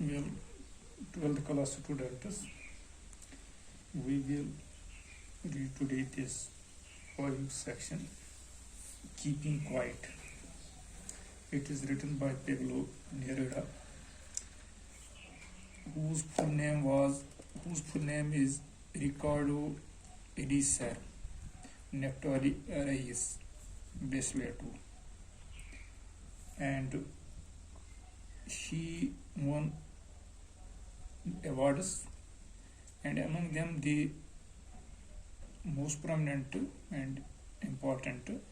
Well, 12th class students, we will read today this poem section, Keeping Quiet. It is written by Pablo Neruda, whose full name is Ricardo Eliezer Nectari Reyes Beslatu, and she won awards, and among them the most prominent and important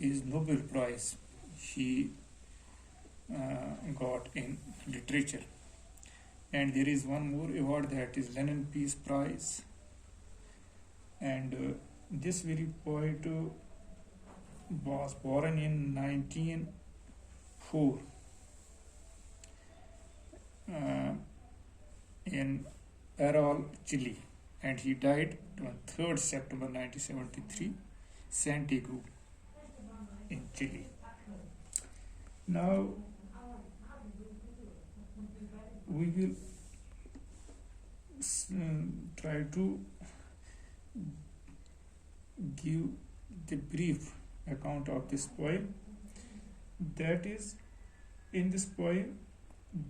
is Nobel Prize she got in literature. And there is one more award, that is Lenin Peace Prize. And this very poet was born in 1904 in Parral, Chile, and he died on 3rd September 1973, Santiago in Chile. Now we will try to give the brief account of this poem. That is, in this poem,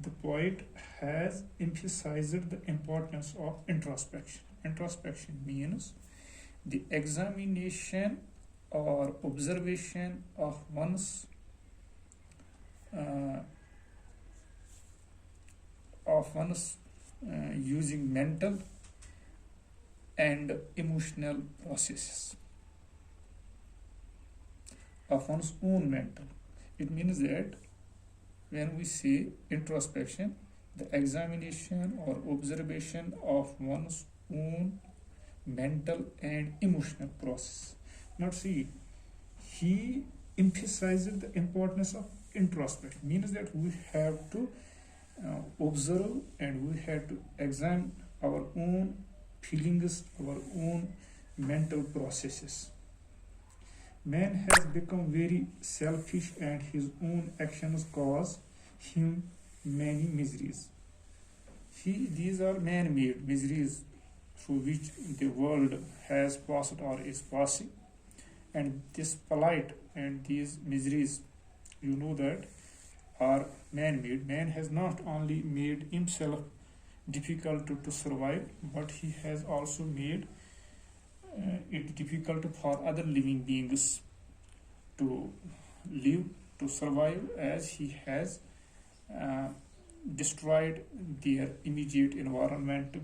the poet has emphasized the importance of introspection. Introspection means the examination or observation of one's using mental and emotional processes of one's own mental. It means that when we say introspection, the examination or observation of one's own mental and emotional process. Now see, he emphasizes the importance of introspection. Means that we have to observe and we have to examine our own feelings, our own mental processes. Man has become very selfish and his own actions cause him many miseries. These are man-made miseries through which the world has passed or is passing. And this plight and these miseries, you know that, are man-made. Man has not only made himself difficult to survive, but he has also made it difficult for other living beings to live, to survive, as he has destroyed their immediate environment.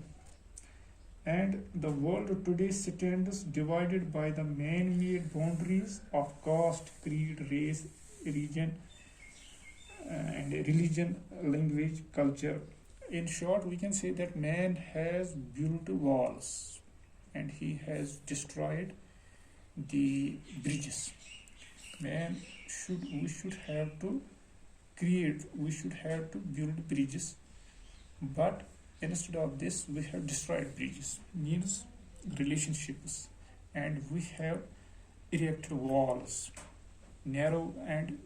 And the world today stands divided by the man-made boundaries of caste, creed, race, religion, language, culture. In short, we can say that man has built walls and he has destroyed the bridges. We should have to build bridges, but instead of this we have destroyed bridges, means relationships, and we have erected walls, narrow, and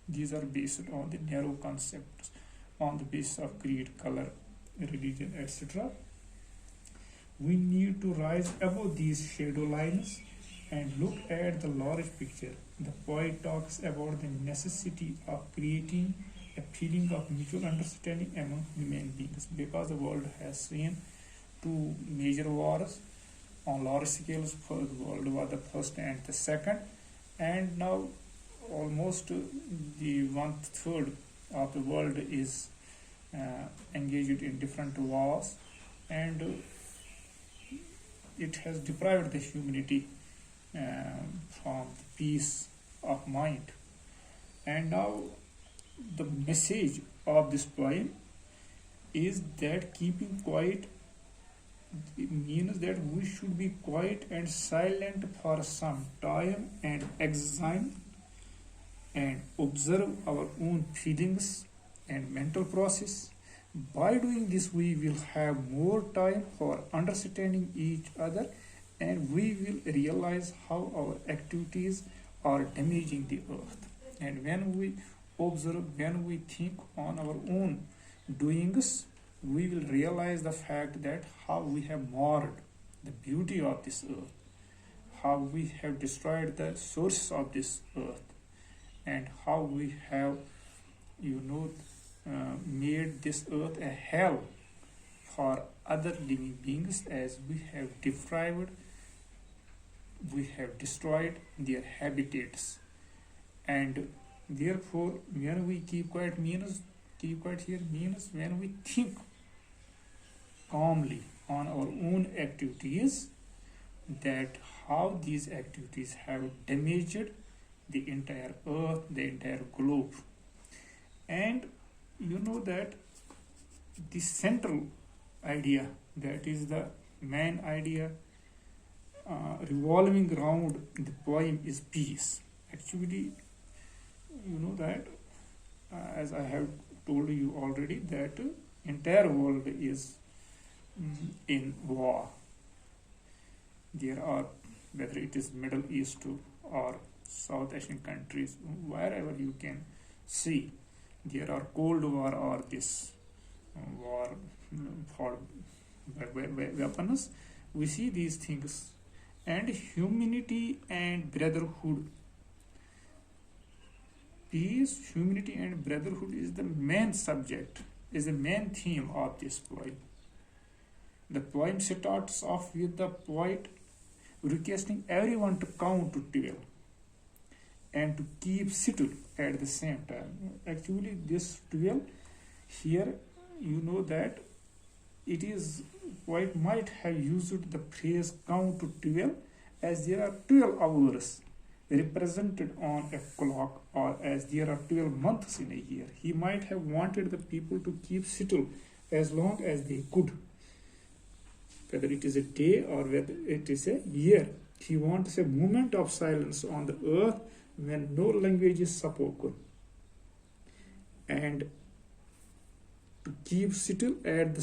these are based on the narrow concepts, on the basis of creed, color, religion, etc. We need to rise above these shadow lines and look at the large picture. The poet talks about the necessity of creating a feeling of mutual understanding among human beings, because the world has seen two major wars on large scales. For the World War the First and the Second, and now almost the 1/3 of the world is engaged in different wars, and it has deprived the humanity from the peace of mind. And now the message of this poem is that keeping quiet, it means that we should be quiet and silent for some time and examine and observe our own feelings and mental process. By doing this, we will have more time for understanding each other, and we will realize how our activities are damaging the earth. And when we observe, when we think on our own doings, we will realize the fact that how we have marred the beauty of this earth, how we have destroyed the sources of this earth, and how we have, you know, made this earth a hell for other living beings, as we have destroyed their habitats. And therefore, when we keep quiet here means when we think calmly on our own activities, that how these activities have damaged the entire earth, the entire globe. And you know that the central idea, that is the main idea revolving around the poem, is peace. Actually, you know that as I have told you already, that entire world is in war. There are, whether it is Middle East or South Asian countries, wherever you can see, there are Cold War or this war for weapons. We see these things, and humanity and brotherhood. Peace, humanity, and brotherhood is the main subject, is the main theme of this poem. The poem starts off with the poet requesting everyone to count to 12 and to keep still at the same time. Actually, this 12 here, you know that it is, poet might have used the phrase count to 12 as there are 12 hours represented on a clock, or as there are 12 months in a year. He might have wanted the people to keep still as long as they could, whether it is a day or whether it is a year. He wants a moment of silence on the earth when no language is spoken, and to keep still at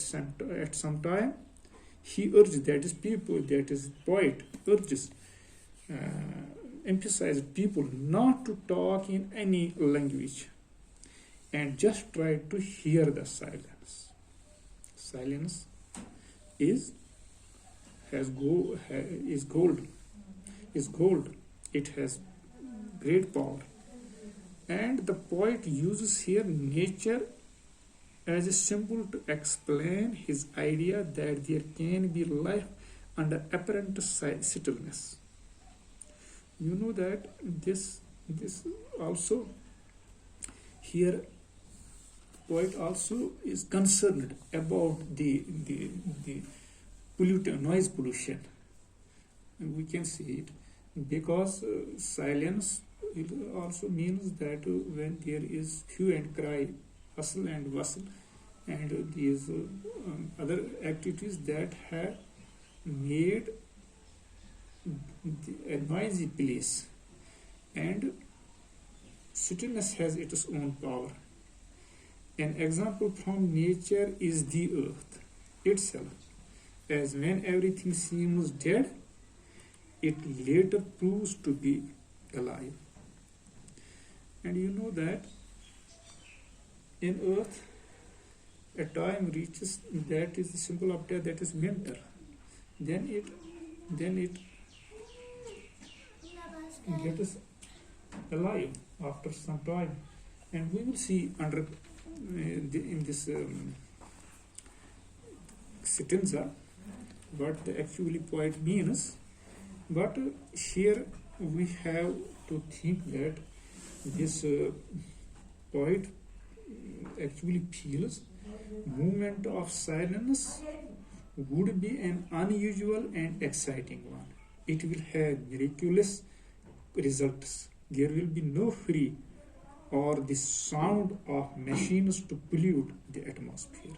some time. He urges, that is people, that is poet urges, emphasizes people not to talk in any language and just try to hear the silence. Silence is gold. It has great power. And the poet uses here nature as a symbol to explain his idea that there can be life under apparent stillness. You know that this also here, poet also is concerned about the noise pollution. And we can see it because silence, it also means that when there is hue and cry, hustle and bustle, and these other activities that have made a noisy place, and stillness has its own power. An example from nature is the earth itself, as when everything seems dead, it later proves to be alive. And you know that in earth, a time reaches that is the symbol of death, that is winter. Then it gets alive after some time, and we will see under in this stanza what the actually poet means. But here we have to think that this poet actually feels movement of silence would be an unusual and exciting one. It will have miraculous results. There will be no free or the sound of machines to pollute the atmosphere.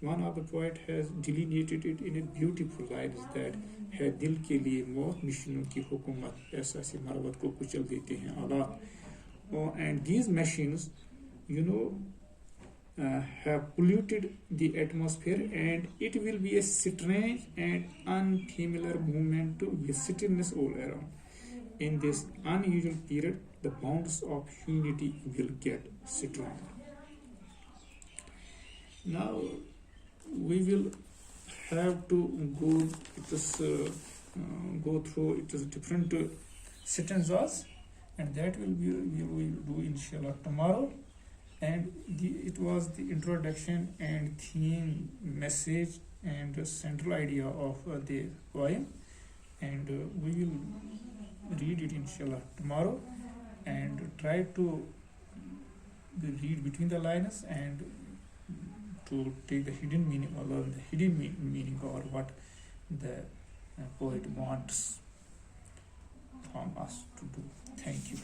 One of the poet has delineated it in a beautiful lines that है दिल के लिए मौत मशीनों की हुकूमत ऐसा सी मरवत को कुचल देते हैं आलात. And these machines, you know, have polluted the atmosphere, and it will be a strange and unfamiliar movement with stillness all around. In this unusual period, the bonds of humanity will get stronger. Now we will have to go through it is different stanzas, and that we will do inshallah tomorrow. And it was the introduction and theme, message, and the central idea of the poem, and we will read it inshallah tomorrow, and try to read between the lines, and to take the hidden meaning, or learn the hidden meaning, or what the poet wants from us to do. Thank you.